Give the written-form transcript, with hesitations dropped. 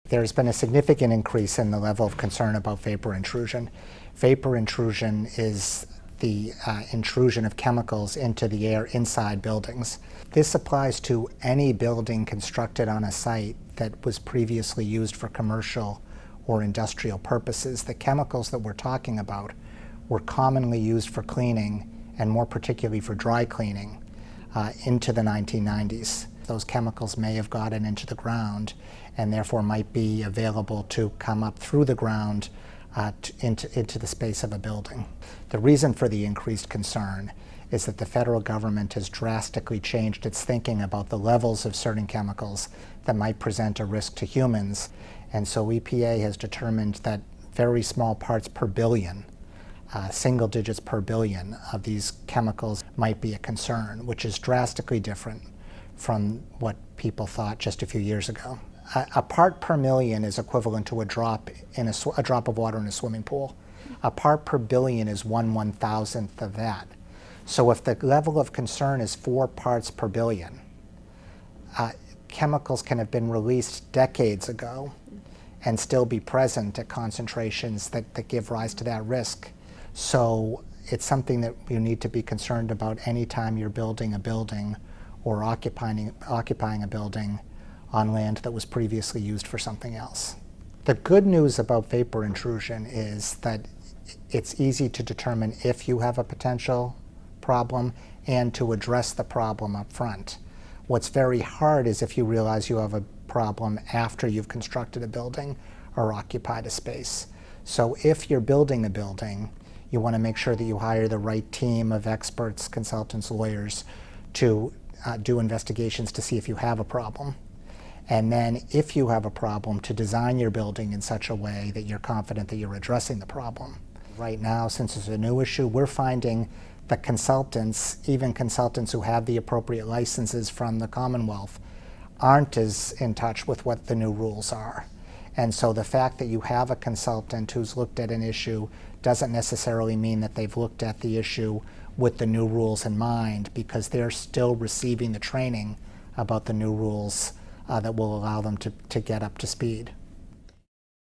There's been a significant increase in the level of concern about vapor intrusion. Vapor intrusion is the intrusion of chemicals into the air inside buildings. This applies to any building constructed on a site that was previously used for commercial or industrial purposes. The chemicals that we're talking about were commonly used for cleaning, and more particularly for dry cleaning, into the 1990s. Those chemicals may have gotten into the ground and therefore might be available to come up through the ground into the space of a building. The reason for the increased concern is that the federal government has drastically changed its thinking about the levels of certain chemicals that might present a risk to humans. And so EPA has determined that very small parts per billion, single digits per billion of these chemicals might be a concern, which is drastically different from what people thought just a few years ago. A part per million is equivalent to a drop of water in a swimming pool. A part per billion is 1/1000th of that. So if the level of concern is 4 parts per billion, chemicals can have been released decades ago and still be present at concentrations that give rise to that risk. So it's something that you need to be concerned about anytime you're building a building or occupying a building on land that was previously used for something else. The good news about vapor intrusion is that it's easy to determine if you have a potential problem and to address the problem up front. What's very hard is if you realize you have a problem after you've constructed a building or occupied a space. So if you're building a building, you want to make sure that you hire the right team of experts, consultants, lawyers to do investigations to see if you have a problem. And then if you have a problem, to design your building in such a way that you're confident that you're addressing the problem. Right now, since it's a new issue, we're finding that consultants, even consultants who have the appropriate licenses from the Commonwealth, aren't as in touch with what the new rules are. And so the fact that you have a consultant who's looked at an issue doesn't necessarily mean that they've looked at the issue with the new rules in mind, because they're still receiving the training about the new rules that will allow them to get up to speed.